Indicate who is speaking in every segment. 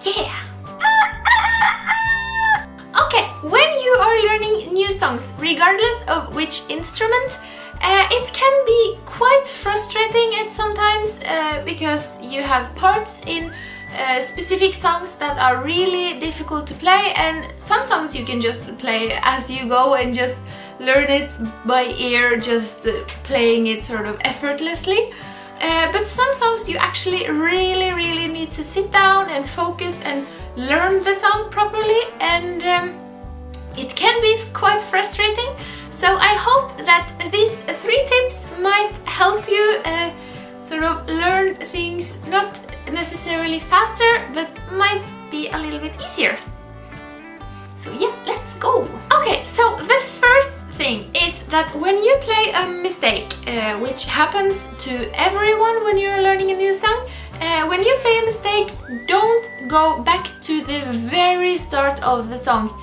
Speaker 1: Yeah! Okay, when you are learning new songs, regardless of which instrument, it can be quite frustrating at sometimes because you have parts in specific songs that are really difficult to play, and some songs you can just play as you go and just learn it by ear, just playing it sort of effortlessly. But some songs you actually really need to sit down and focus and learn the song properly, and it can be quite frustrating. So I hope that these 3 tips might help you sort of learn things not necessarily faster, but might be a little bit easier. So yeah, let's go! Okay, so the first thing is that when you play a mistake, which happens to everyone when you're learning a new song, when you play a mistake, don't go back to the very start of the song.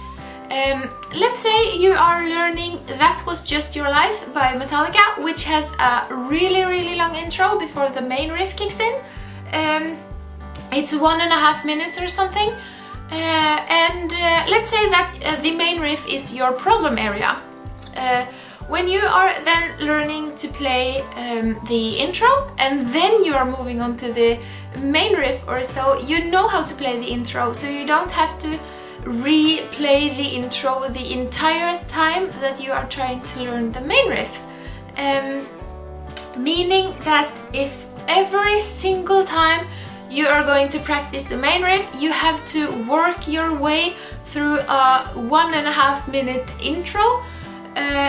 Speaker 1: Let's say you are learning That Was Just Your Life by Metallica, which has a really long intro before the main riff kicks in. It's 1.5 minutes or something. Let's say that the main riff is your problem area. When you are then learning to play the intro, and then you are moving on to the main riff or so, you know how to play the intro, so you don't have to replay the intro the entire time that you are trying to learn the main riff. Meaning that if every single time you are going to practice the main riff, you have to work your way through a 1.5 minute intro,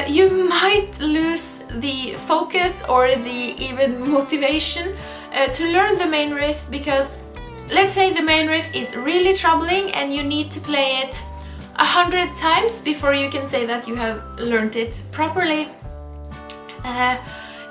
Speaker 1: you might lose the focus or the even motivation to learn the main riff, because let's say the main riff is really troubling and you need to play it 100 times before you can say that you have learned it properly.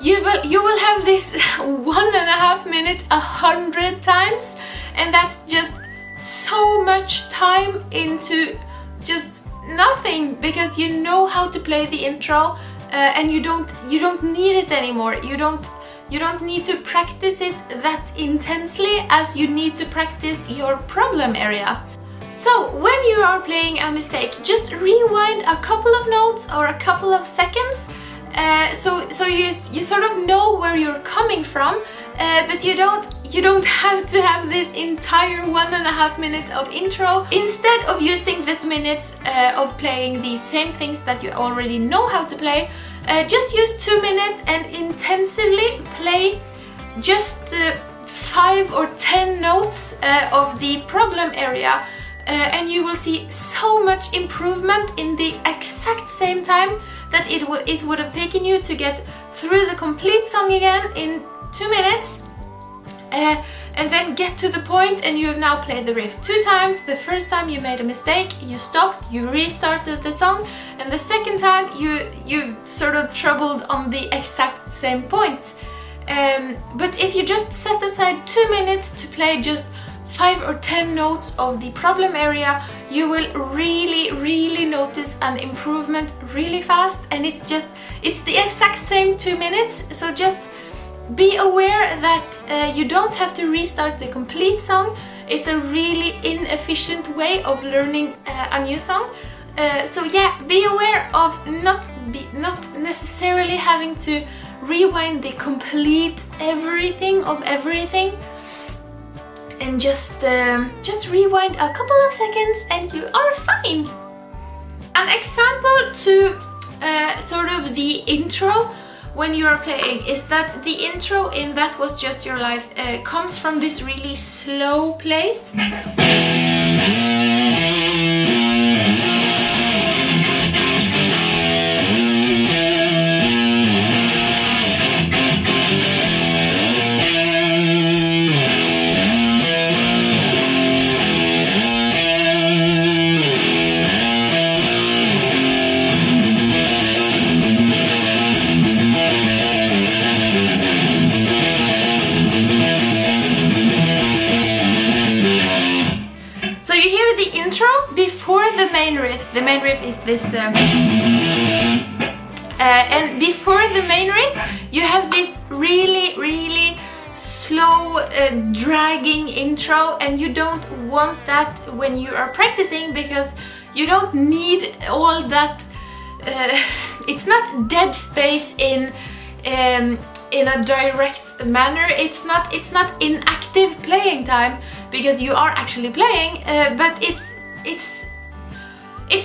Speaker 1: You will have this 1.5 minute 100 times, and that's just so much time into just nothing, because you know how to play the intro, and you don't need it anymore. You don't need to practice it that intensely as you need to practice your problem area. So when you are playing a mistake, just rewind a couple of notes or a couple of seconds, so you sort of know where you're coming from, but you don't have to have this entire 1.5 minutes of intro. Instead of using the 2 minutes of playing the same things that you already know how to play, just use 2 minutes and intensively play just 5 or 10 notes of the problem area, and you will see so much improvement in the exact same time that it would have taken you to get through the complete song again in 2 minutes, and then get to the point, and you have now played the riff 2 times. The first time you made a mistake, you stopped, you restarted the song, and the second time you sort of troubled on the exact same point. But if you just set aside 2 minutes to play just 5 or 10 notes of the problem area, you will really notice an improvement really fast, and it's the exact same 2 minutes. So just be aware that you don't have to restart the complete song. It's a really inefficient way of learning a new song. So yeah, be aware of not necessarily having to rewind the complete everything of everything, and just rewind a couple of seconds and you are fine. An example to sort of the intro when you are playing is that the intro in That Was Just Your Life comes from this really slow place. Before the main riff. The main riff is this, and before the main riff, you have this really slow dragging intro, and you don't want that when you are practicing, because you don't need all that. It's not dead space in a direct manner. It's not inactive playing time, because you are actually playing, but it's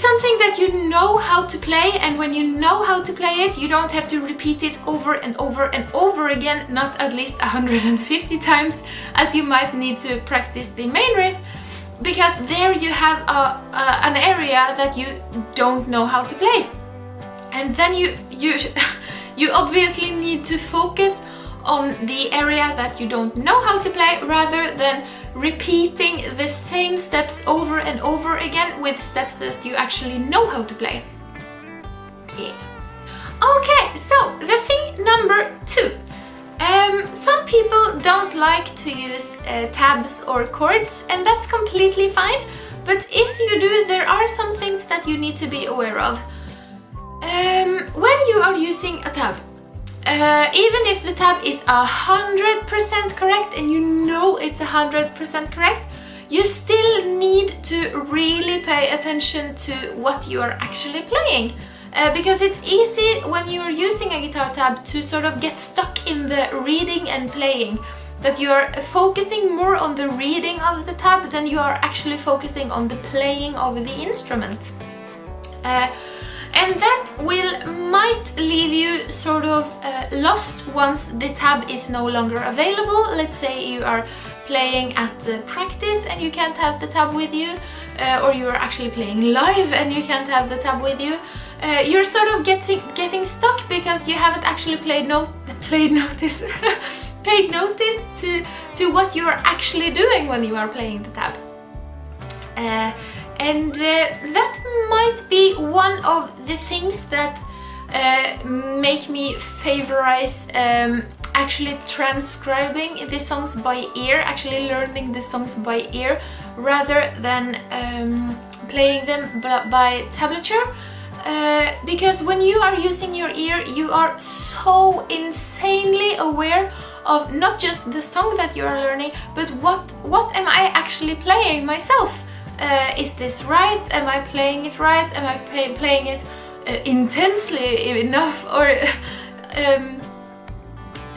Speaker 1: something that you know how to play, and when you know how to play it, you don't have to repeat it over and over and over again, not at least 150 times as you might need to practice the main riff, because there you have an area that you don't know how to play. And then you obviously need to focus on the area that you don't know how to play, rather than repeating the same steps over and over again with steps that you actually know how to play. Yeah. Okay, so the thing number 2. Some people don't like to use tabs or chords, and that's completely fine. But if you do, there are some things that you need to be aware of. When you are using a tab, even if the tab is 100% correct and you know it's 100% correct, you still need to really pay attention to what you are actually playing. Because it's easy when you are using a guitar tab to sort of get stuck in the reading and playing, that you are focusing more on the reading of the tab than you are actually focusing on the playing of the instrument. And that might leave you sort of lost once the tab is no longer available. Let's say you are playing at the practice and you can't have the tab with you, or you are actually playing live and you can't have the tab with you. You're sort of getting stuck because you haven't actually paid notice to what you are actually doing when you are playing the tab. And that might be one of the things that make me favorize actually transcribing the songs by ear, actually learning the songs by ear, rather than playing them by tablature. Because when you are using your ear, you are so insanely aware of not just the song that you are learning, but what am I actually playing myself? Is this right? Am I playing it right? Am I playing it intensely enough? Or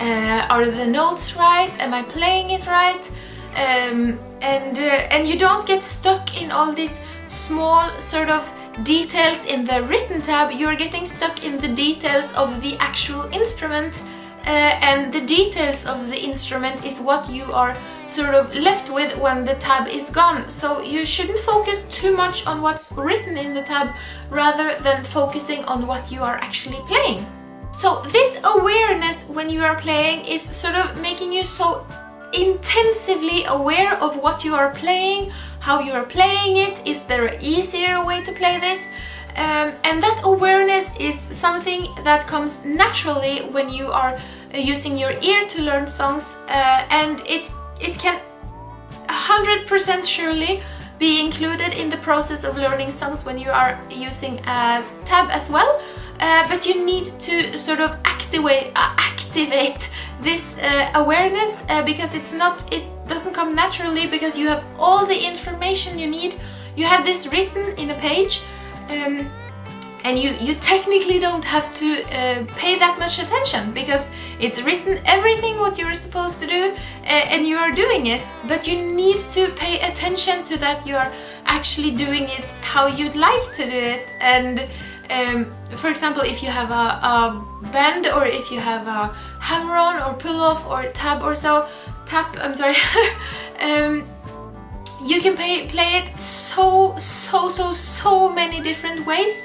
Speaker 1: are the notes right? Am I playing it right? And you don't get stuck in all these small sort of details in the written tab. You're getting stuck in the details of the actual instrument, and the details of the instrument is what you are sort of left with when the tab is gone. So you shouldn't focus too much on what's written in the tab, rather than focusing on what you are actually playing. So this awareness when you are playing is sort of making you so intensively aware of what you are playing, how you are playing it. Is there an easier way to play this? And that awareness is something that comes naturally when you are using your ear to learn songs, and it can 100% surely be included in the process of learning songs when you are using a tab as well. But you need to sort of activate this awareness, because it doesn't come naturally, because you have all the information you need. You have this written in a page, and you technically don't have to pay that much attention, because it's written everything what you're supposed to do, and you are doing it. But you need to pay attention to that you are actually doing it how you'd like to do it. And for example, if you have a bend, or if you have a hammer-on or pull-off or tap, you can play it so many different ways,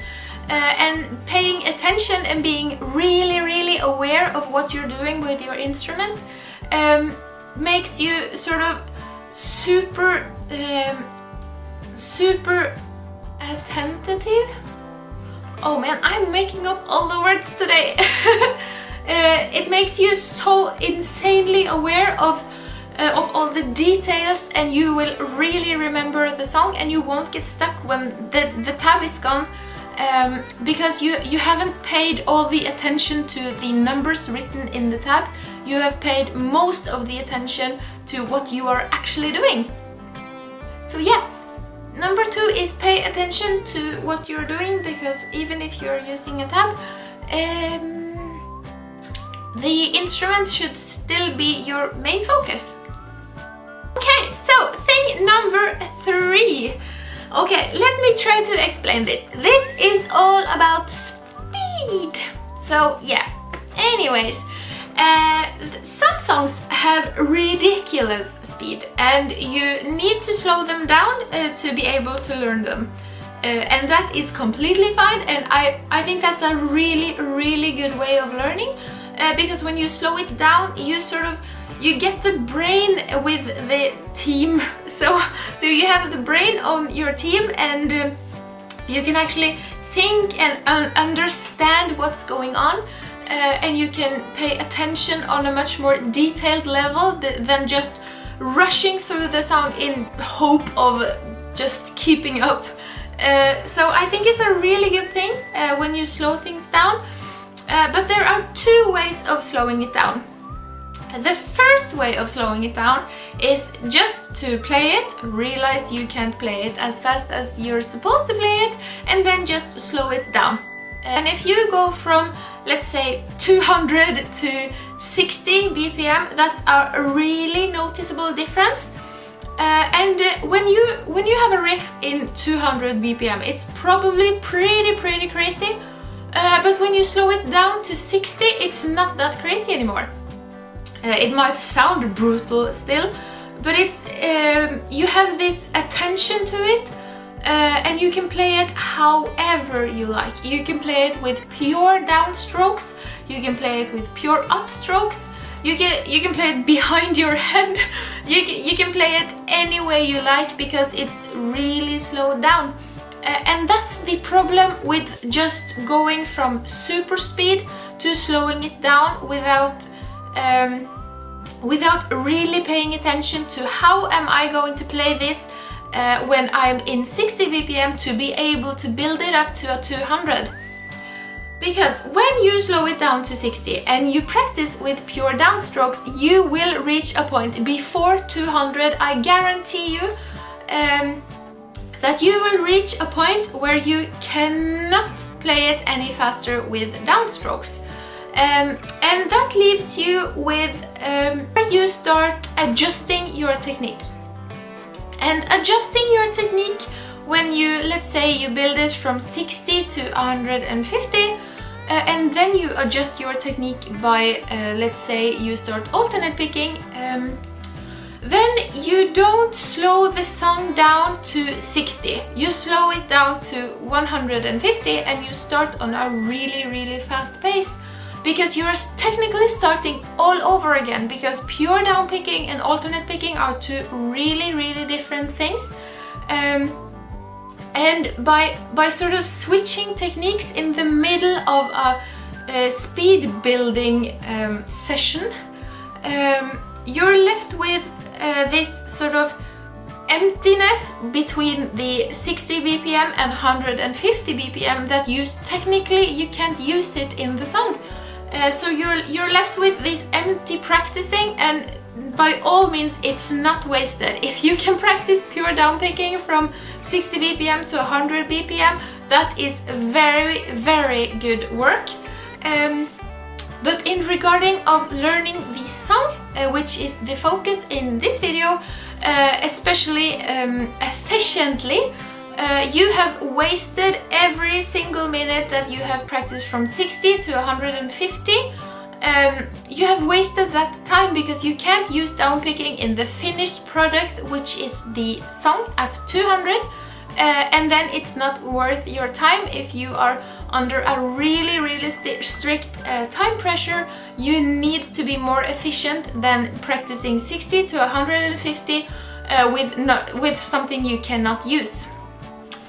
Speaker 1: and paying attention and being really aware of what you're doing with your instrument makes you sort of super attentive. Oh man, I'm making up all the words today. It makes you so insanely aware of all the details, and you will really remember the song, and you won't get stuck when the tab is gone, because you haven't paid all the attention to the numbers written in the tab. you have paid most of the attention to what you are actually doing. So yeah, number 2 is pay attention to what you're doing, because even if you're using a tab, the instrument should still be your main focus. Okay, so thing number 3. Okay, let me try to explain this. This is all about speed. So yeah, anyways, some songs have ridiculous speed and you need to slow them down to be able to learn them. And that is completely fine, and I think that's a really good way of learning, because when you slow it down, you get the brain with the team. So you have the brain on your team, and you can actually think and understand what's going on, and you can pay attention on a much more detailed level than just rushing through the song in hope of just keeping up. So I think it's a really good thing when you slow things down, but there are 2 ways of slowing it down. The first way of slowing it down is just to play it, realize you can't play it as fast as you're supposed to play it, and then just slow it down. And if you go from, let's say, 200 to 60 BPM, that's a really noticeable difference. And when you have a riff in 200 BPM, it's probably pretty crazy. But when you slow it down to 60, it's not that crazy anymore. It might sound brutal still, but it's you have this attention to it, and you can play it however you like. You can play it with pure downstrokes, you can play it with pure upstrokes, you can play it behind your head, you can play it any way you like, because it's really slowed down. And that's the problem with just going from super speed to slowing it down without really paying attention to how am I going to play this when I'm in 60 BPM to be able to build it up to a 200. Because when you slow it down to 60 and you practice with pure downstrokes, you will reach a point before 200, I guarantee you, that you will reach a point where you cannot play it any faster with downstrokes. And that leaves you with where you start adjusting your technique. And adjusting your technique when you, let's say, you build it from 60 to 150, and then you adjust your technique by, let's say, you start alternate picking, then you don't slow the song down to 60. You slow it down to 150 and you start on a really fast pace, because you're technically starting all over again, because pure downpicking and alternate picking are 2 really different things. And by sort of switching techniques in the middle of a speed building session, you're left with this sort of emptiness between the 60 BPM and 150 BPM that technically you can't use it in the song. So you're left with this empty practicing, and by all means it's not wasted. If you can practice pure downpicking from 60 BPM to 100 BPM, that is very good work. But in regarding of learning the song, which is the focus in this video, especially efficiently, you have wasted every single minute that you have practiced from 60 to 150. You have wasted that time because you can't use downpicking in the finished product, which is the song at 200, and then it's not worth your time. If you are under a really strict time pressure, you need to be more efficient than practicing 60 to 150 with something you cannot use.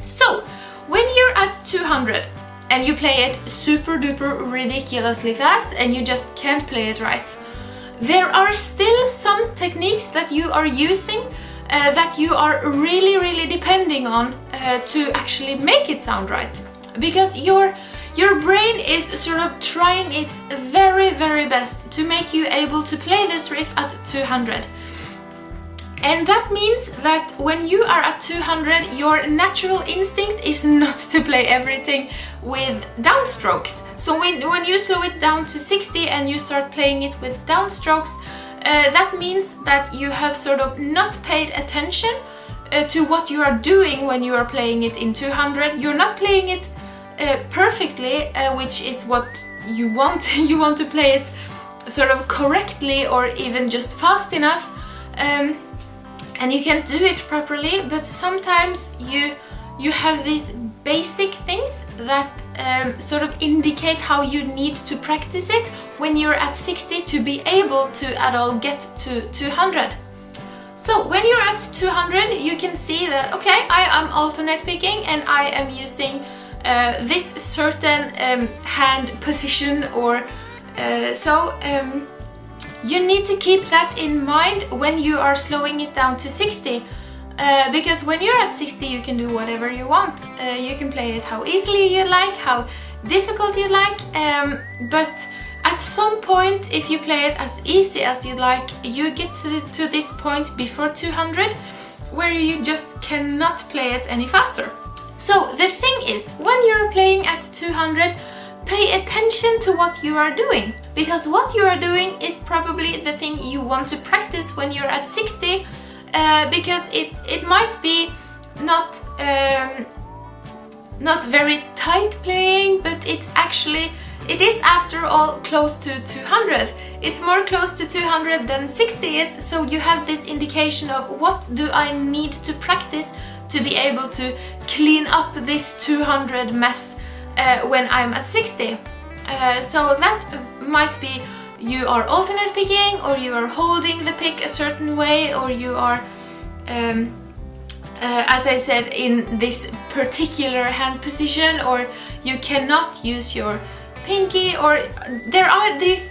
Speaker 1: So when you're at 200 and you play it super duper ridiculously fast and you just can't play it right, there are still some techniques that you are using that you are really depending on to actually make it sound right. Because your your brain is sort of trying its very, very best to make you able to play this riff at 200. And that means that when you are at 200, your natural instinct is not to play everything with downstrokes. So when you slow it down to 60 and you start playing it with downstrokes, that means that you have sort of not paid attention to what you are doing when you are playing it in 200. You're not playing it perfectly, which is what you want. You want to play it sort of correctly or even just fast enough. And you can do it properly, but sometimes you have these basic things that sort of indicate how you need to practice it when you're at 60 to be able to at all get to 200. So when you're at 200, you can see that, okay, I am alternate picking and I am using this certain hand position, or you need to keep that in mind when you are slowing it down to 60, because when you're at 60 you can do whatever you want. You can play it how easily you like, how difficult you like, but at some point, if you play it as easy as you like, you get to this point before 200 where you just cannot play it any faster. So the thing is, when you're playing at 200, pay attention to what you are doing, because what you are doing is probably the thing you want to practice when you're at 60, because it might be not very tight playing, but it is after all close to 200. It's more close to 200 than 60 is, so you have this indication of what do I need to practice to be able to clean up this 200 mess when I'm at 60. So that might be you are alternate picking, or you are holding the pick a certain way, or you are, as I said, in this particular hand position, or you cannot use your pinky, or there are these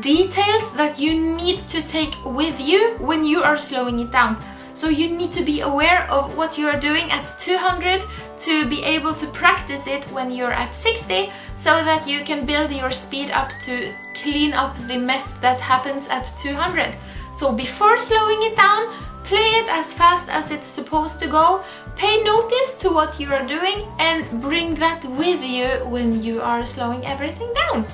Speaker 1: details that you need to take with you when you are slowing it down. So you need to be aware of what you are doing at 200 to be able to practice it when you're at 60, so that you can build your speed up to clean up the mess that happens at 200. So before slowing it down, play it as fast as it's supposed to go, pay notice to what you are doing, and bring that with you when you are slowing everything down.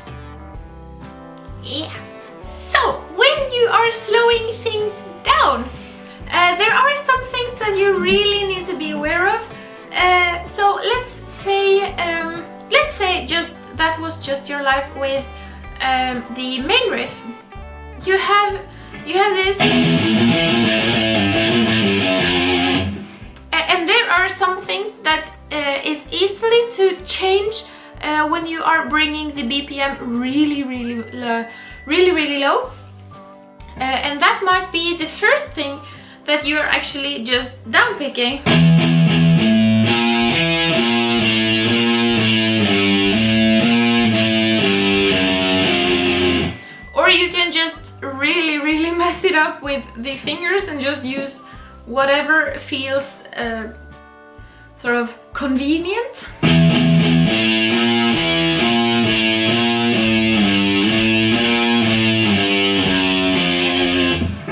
Speaker 1: Yeah! So, when you are slowing things down, there are some things that you really need to be aware of. So let's say just that was just your life with the main riff. You have this, and there are some things that is easily to change when you are bringing the BPM really low, and that might be the first thing that you're actually just down picking. Or you can just really mess it up with the fingers and just use whatever feels sort of convenient.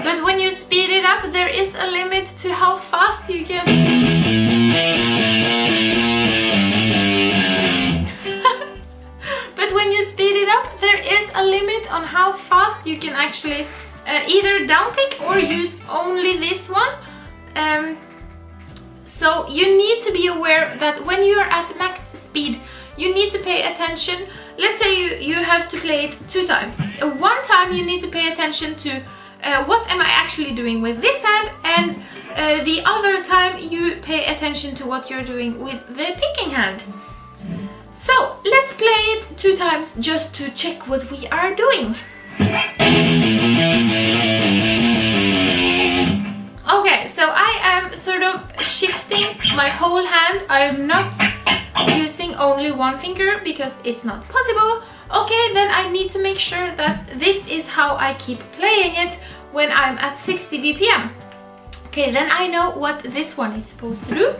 Speaker 1: But when you speed it up, there is a limit to how fast you can. But when you speed it up, there is a limit on how fast you can actually either downpick or use only this one. So you need to be aware that when you are at max speed, you need to pay attention. Let's say you have to play it 2 times. One time you need to pay attention to what am I actually doing with this hand, and the other time you pay attention to what you're doing with the picking hand. So let's play it 2 times just to check what we are doing. Okay, so I am sort of shifting my whole hand. I'm not using only one finger because it's not possible. Okay, then I need to make sure that this is how I keep playing it when I'm at 60 BPM. Okay, then I know what this one is supposed to do.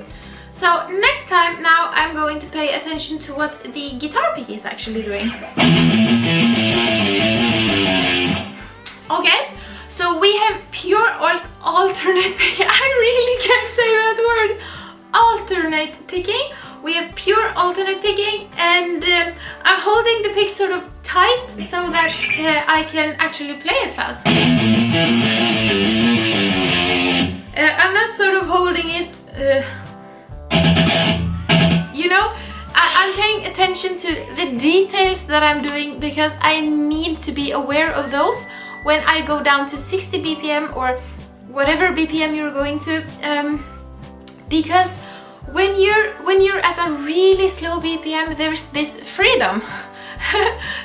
Speaker 1: So next time now I'm going to pay attention to what the guitar pick is actually doing. Okay, so we have pure alternate picking. I really can't say that word. Alternate picking. We have pure alternate picking, and I'm holding the pick sort of tight so that I can actually play it fast. I'm not sort of holding it, you know, I'm paying attention to the details that I'm doing because I need to be aware of those when I go down to 60 BPM or whatever BPM you're going to, because when you're at a really slow BPM, there's this freedom.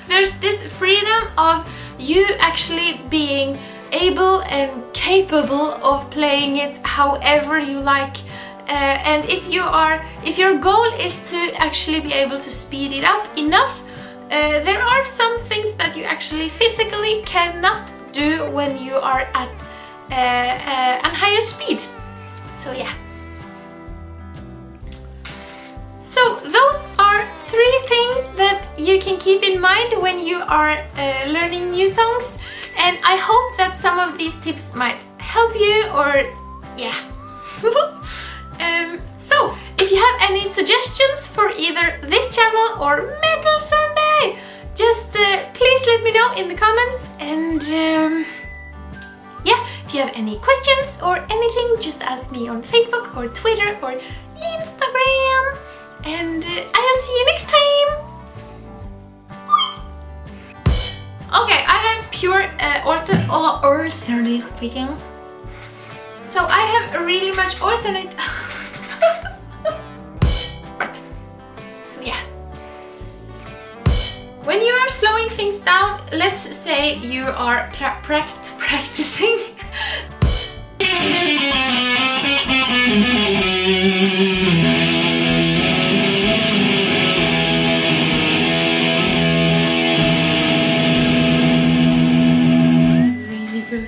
Speaker 1: There's this freedom of you actually being able and capable of playing it however you like. And if your goal is to actually be able to speed it up enough, there are some things that you actually physically cannot do when you are at a higher speed. So yeah. So those are 3 things that you can keep in mind when you are learning new songs, and I hope that some of these tips might help you, or yeah. So if you have any suggestions for either this channel or Metal Sunday, just please let me know in the comments, and yeah, if you have any questions or anything, just ask me on Facebook or Twitter or Instagram. And I'll see you next time! Okay, I have pure alternate picking. So I have really much alternate. So yeah. When you are slowing things down, let's say you are practicing. Really good.